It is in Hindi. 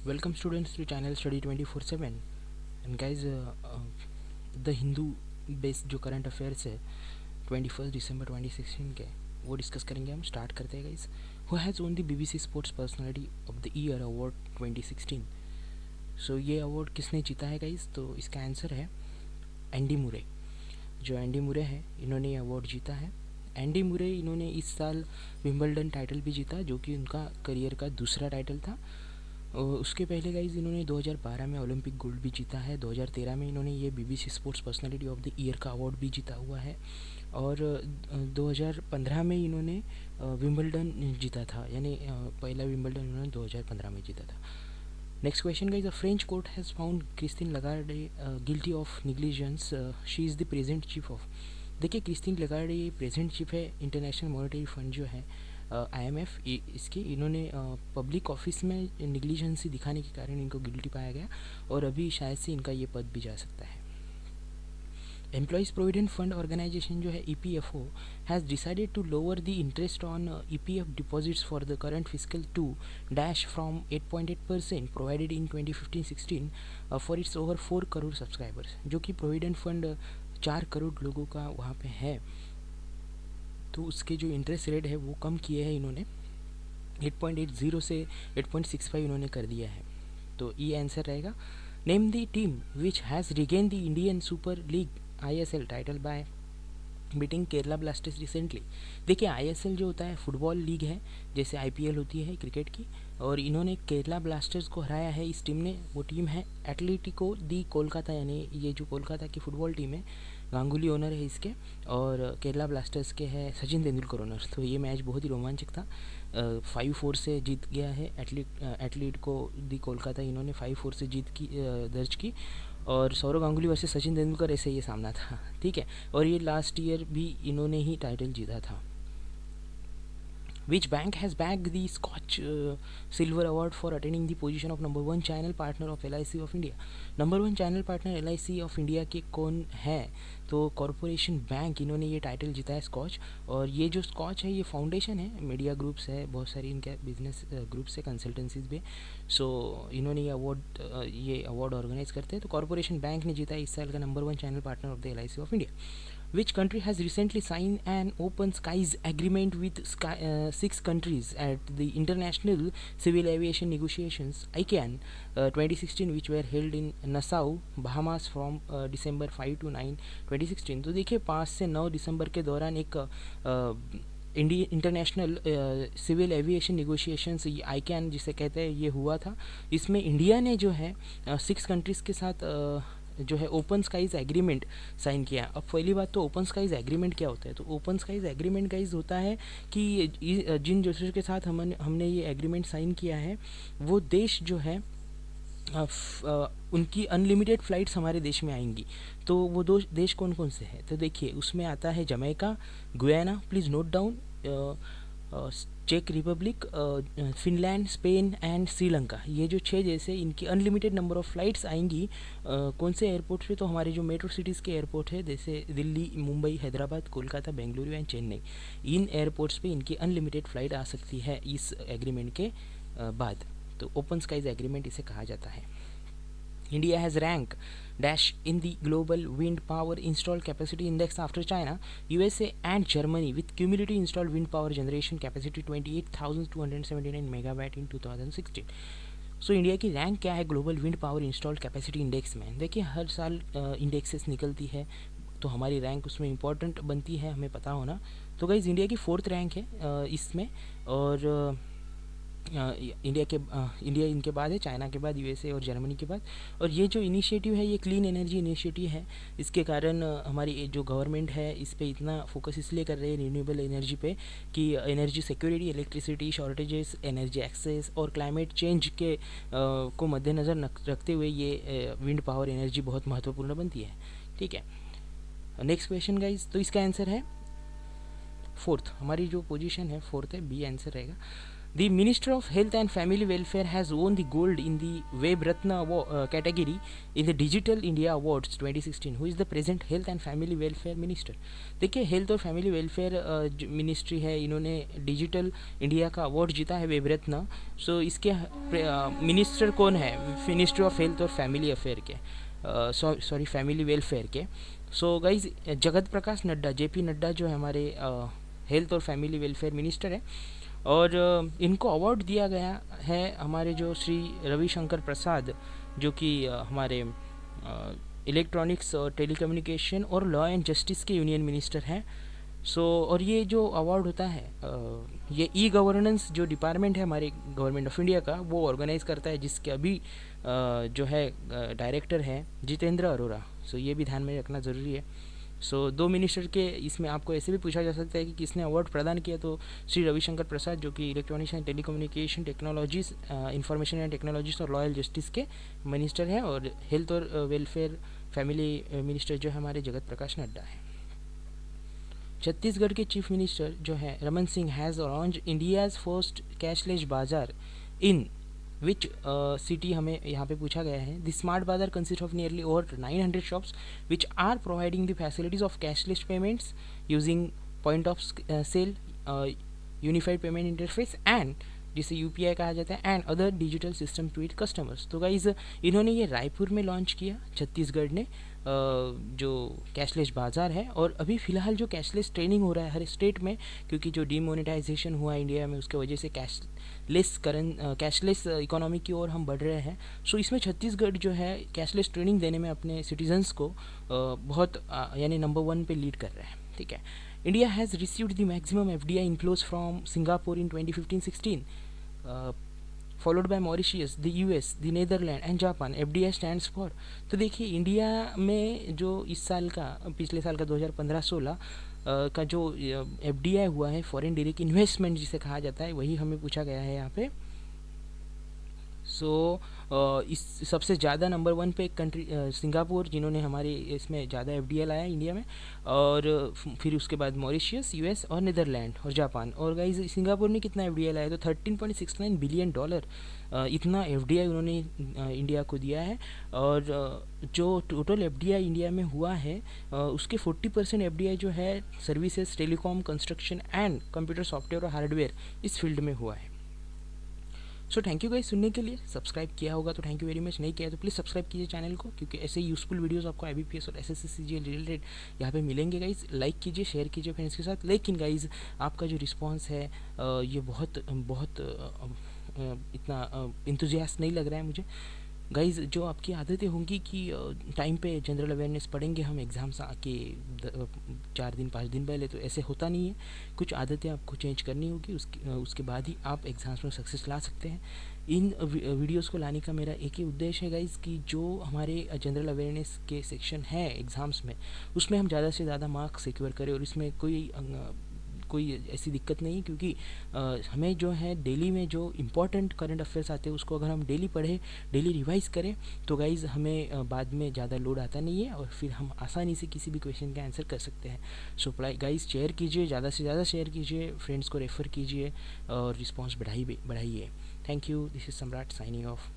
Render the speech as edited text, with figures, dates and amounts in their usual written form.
Welcome students to channel Study 24/7 and guys the Hindu based जो करंट अफेयर्स है 21 दिसंबर 2016 के वो डिस्कस करेंगे हम। स्टार्ट करते हैं guys. Who has own the BBC sports personality of the year award 2016। सो ये अवार्ड किसने जीता है गाइज? तो इसका आंसर है एंडी मुरे। जो एंडी मुरे है इन्होंने ये अवार्ड जीता है। एंडी मुरे इन्होंने इस साल विंबलडन टाइटल भी जीता जो कि उनका करियर का दूसरा टाइटल था। और उसके पहले गाइज इन्होंने 2012 में ओलंपिक गोल्ड भी जीता है। 2013 में इन्होंने ये BBC sports personality of the year का अवार्ड भी जीता हुआ है। और 2015 में इन्होंने विंबलडन जीता था, यानी पहला विंबलडन इन्होंने 2015 में जीता था। Next question guys, a French court has found Christine Lagarde guilty of negligence. She is the present chief of. देखिए क्रिस्टीन लगार्डे ये प्रेजेंट चीफ है इंटरनेशनल मॉनेटरी फंड जो है IMF। इसके इन्होंने पब्लिक ऑफिस में निग्लिजेंसी दिखाने के कारण इनको गिल्टी पाया गया और अभी शायद से इनका ये पद भी जा सकता है। एम्प्लॉयज़ प्रोविडेंट फंड ऑर्गेनाइजेशन जो है EPFO has decided to lower the interest on EPF deposits for the current fiscal two dash from 8.8% provided in 2015-16 for its over 4 crore subscribers. जो कि प्रोविडेंट फंड 4 करोड़ लोगों का वहाँ पे है, तो उसके जो इंटरेस्ट रेट है वो कम किए हैं इन्होंने। 8.80 से 8.65 इन्होंने कर दिया है। तो ये आंसर रहेगा। Name the team which has regain the Indian super league ISL title by beating Kerala blasters recently. देखिए ISL जो होता है फुटबॉल लीग है, जैसे IPL होती है क्रिकेट की, और इन्होंने केरला ब्लास्टर्स को हराया है इस टीम ने। वो टीम है एटलेटिको दी कोलकाता, यानी ये जो कोलकाता की फुटबॉल टीम है, गांगुली ओनर है इसके, और केरला ब्लास्टर्स के है सचिन तेंदुलकर ओनर। तो ये मैच बहुत ही रोमांचक था। 5-4 से जीत गया है एटलेटिको दी कोलकाता। इन्होंने 5-4 से जीत की दर्ज की, और सौरव गांगुली वर्सेस सचिन तेंदुलकर ऐसे ये सामना था, ठीक है। और ये लास्ट ईयर भी इन्होंने ही टाइटल जीता था। Which bank has bagged the Scotch Silver Award for attaining the position of number 1 channel partner of LIC of India? Number 1 channel partner LIC of India के कौन है? तो कॉरपोरेशन बैंक इन्होंने ये टाइटल जीता है स्कॉच। और ये जो स्कॉच है ये फाउंडेशन है, मीडिया ग्रुप्स है, बहुत सारी इनके बिजनेस ग्रुप्स है, कंसल्टेंसीज भी। सो इन्होंने ये अवार्ड ऑर्गेनाइज करते हैं। तो कॉरपोरेशन बैंक ने जीता है इस साल का number 1 channel partner of the LIC of India. Which country has recently signed an open skies agreement with 6 countries at the International Civil Aviation Negotiations ICAN 2016, which were held in Nassau, Bahamas from December 5 to 9, 2016। तो देखिए 5 से 9 दिसंबर के दौरान एक international civil aviation negotiations ICAN जिसे कहते हैं ये हुआ था। इसमें इंडिया ने जो है 6 कंट्रीज़ के साथ जो है ओपन स्काइज एग्रीमेंट साइन किया। अब पहली बात तो ओपन स्काइज एग्रीमेंट क्या होता है? तो ओपन स्काइज एग्रीमेंट गाइज होता है कि जिन देशों के साथ हमने ये एग्रीमेंट साइन किया है वो देश जो है उनकी अनलिमिटेड फ़्लाइट्स हमारे देश में आएंगी। तो वो दो देश कौन कौन से हैं? तो देखिए उसमें आता है Jamaica, Guyana, please note down, चेक Republic, Finland, Spain and Sri Lanka. ये जो 6 देश है इनकी अनलिमिटेड नंबर ऑफ़ फ़्लाइट्स आएंगी। कौन से एयरपोर्ट पे? तो हमारे जो मेट्रो सिटीज़ के एयरपोर्ट है जैसे Delhi, Mumbai, Hyderabad, Kolkata, Bengaluru and Chennai, in airports पे इनकी अनलिमिटेड फ़्लाइट आ सकती है इस एग्रीमेंट के बाद। तो ओपन स्काइज एग्रीमेंट इसे कहा जाता है। India has ranked dash in the global wind power installed capacity index after China, USA and Germany with cumulative installed wind power generation capacity 28,279 megawatt in 2016। So India की रैंक क्या है global wind power installed capacity index में? देखिए हर साल इंडेक्सेस निकलती है तो हमारी रैंक उसमें इंपॉर्टेंट बनती है, हमें पता होना। तो गाइज इंडिया की 4th रैंक है इसमें, और इंडिया इनके बाद है, चाइना के बाद, USA और जर्मनी के बाद। और ये जो इनिशिएटिव है ये क्लीन एनर्जी इनिशिएटिव है। इसके कारण हमारी जो गवर्नमेंट है इस पे इतना फोकस इसलिए कर रही है रिन्यूएबल एनर्जी पे कि energy security, electricity shortages, energy access और क्लाइमेट चेंज के को मद्देनज़र रखते हुए ये विंड पावर एनर्जी बहुत महत्वपूर्ण बनती है, ठीक है। नेक्स्ट क्वेश्चन गाइज, तो इसका आंसर है 4th। हमारी जो पोजीशन है 4th है, B आंसर रहेगा। The Minister of Health and Family Welfare has won the gold in the Web Ratna category in the Digital India Awards 2016. Who is the present Health and Family Welfare Minister? देखिए, हेल्थ और फैमिली वेलफेयर मिनिस्ट्री है, इन्होंने डिजिटल इंडिया का अवार्ड जीता है, वेब रत्न. सो इसके मिनिस्टर कौन है? मिनिस्ट्री ऑफ हेल्थ और फैमिली अफेयर के, सॉरी फैमिली वेलफेयर के. So guys, Jagat Prakash Nadda, JP Nadda जो है हमारे हेल्थ और फैमिली वेलफेयर मिनिस्टर है, और इनको अवार्ड दिया गया है हमारे जो श्री रविशंकर प्रसाद, जो कि हमारे इलेक्ट्रॉनिक्स और टेलीकम्युनिकेशन और लॉ एंड जस्टिस के यूनियन मिनिस्टर हैं. सो और ये जो अवार्ड होता है, ये ई गवर्नेंस जो डिपार्टमेंट है हमारे गवर्नमेंट ऑफ इंडिया का, वो ऑर्गेनाइज़ करता है, जिसके अभी जो है डायरेक्टर हैं जितेंद्र अरोरा. सो ये भी ध्यान में रखना ज़रूरी है. सो दो मिनिस्टर के इसमें आपको ऐसे भी पूछा जा सकता है कि किसने अवार्ड प्रदान किया, तो श्री रविशंकर प्रसाद जो कि electronics and telecommunication technologies, information and technologies और लॉयल जस्टिस के मिनिस्टर हैं, और हेल्थ और वेलफेयर फैमिली मिनिस्टर जो है हमारे जगत प्रकाश नड्डा है. छत्तीसगढ़ के चीफ मिनिस्टर जो है Raman Singh has launch India's first cashless बाजार इन विच सिटी, हमें यहाँ पे पूछा गया है. The smart bazaar consist of nearly over 900 shops which are providing the facilities of cashless payments using point of sale, unified payment interface and, जिसे यूपीआई कहा जाता है, and other digital system to it customers. तो गाइज, इन्होंने ये रायपुर में लॉन्च किया, छत्तीसगढ़ ने, जो कैशलेस बाज़ार है. और अभी फ़िलहाल जो कैशलेस ट्रेनिंग हो रहा है हर स्टेट में, क्योंकि जो डीमोनेटाइजेशन हुआ है इंडिया में, उसके वजह से कैशलेस इकोनॉमी की ओर हम बढ़ रहे हैं. सो इसमें छत्तीसगढ़ जो है कैशलेस ट्रेनिंग देने में अपने सिटीजन्स को बहुत यानी नंबर 1 पे लीड कर रहे हैं. ठीक है. India has received the maximum FDI inflows from Singapore in 2015-16, followed by Mauritius, the US, the Netherland and Japan. FDI stands for, तो देखिए इंडिया में जो इस साल का, पिछले साल का 2015-16 का जो एफडीआई हुआ है, फॉरेन डायरेक्ट इन्वेस्टमेंट जिसे कहा जाता है, वही हमें पूछा गया है यहाँ पे. सो इस सबसे ज़्यादा नंबर 1 पे कंट्री सिंगापुर, जिन्होंने हमारे इसमें ज़्यादा एफडीआई लाया इंडिया में, और फिर उसके बाद मॉरिशियस, यूएस और नीदरलैंड और जापान. और गाइज, सिंगापुर ने कितना एफडीआई लाया? तो $13.69 बिलियन इतना एफडीआई उन्होंने इंडिया को दिया है. और जो टोटल एफडीआई इंडिया में हुआ है, उसके 40% एफडीआई जो है services, telecom, construction and computer software और हार्डवेयर, इस फील्ड में हुआ है. सो थैंक यू गाइस सुनने के लिए. सब्सक्राइब किया होगा तो थैंक यू वेरी मच, नहीं किया तो प्लीज़ सब्सक्राइब कीजिए चैनल को, क्योंकि ऐसे यूज़फुल वीडियोस आपको आईबीपीएस और एसएससी सीजीएल रिलेटेड यहाँ पे मिलेंगे गाइस. लाइक कीजिए, शेयर कीजिए फ्रेंड्स के साथ. लेकिन गाइस, आपका जो रिस्पांस है ये बहुत इतना इंतुजियास्ट नहीं लग रहा है मुझे. गाइज, जो आपकी आदतें होंगी कि टाइम पे जनरल अवेयरनेस पढ़ेंगे हम एग्ज़ाम्स आके 4 दिन 5 दिन पहले, तो ऐसे होता नहीं है. कुछ आदतें आपको चेंज करनी होगी, उसके बाद ही आप एग्ज़ाम्स में सक्सेस ला सकते हैं. इन वीडियोस को लाने का मेरा एक ही उद्देश्य है गाइज, कि जो हमारे जनरल अवेयरनेस के सेक्शन है एग्ज़ाम्स में, उसमें हम ज़्यादा से ज़्यादा मार्क्स सिक्योर करें. और इसमें कोई ऐसी दिक्कत नहीं, क्योंकि हमें जो है डेली में जो इम्पोर्टेंट करंट अफेयर्स आते हैं, उसको अगर हम डेली पढ़ें, डेली रिवाइज करें, तो गाइज़ हमें बाद में ज़्यादा लोड आता नहीं है, और फिर हम आसानी से किसी भी क्वेश्चन का आंसर कर सकते हैं. सो गाइज़, शेयर कीजिए, ज़्यादा से ज़्यादा शेयर कीजिए, फ्रेंड्स को रेफ़र कीजिए, और रिस्पॉन्स बढ़ाइए. Thank you. दिस इज़ सम्राट साइनिंग ऑफ.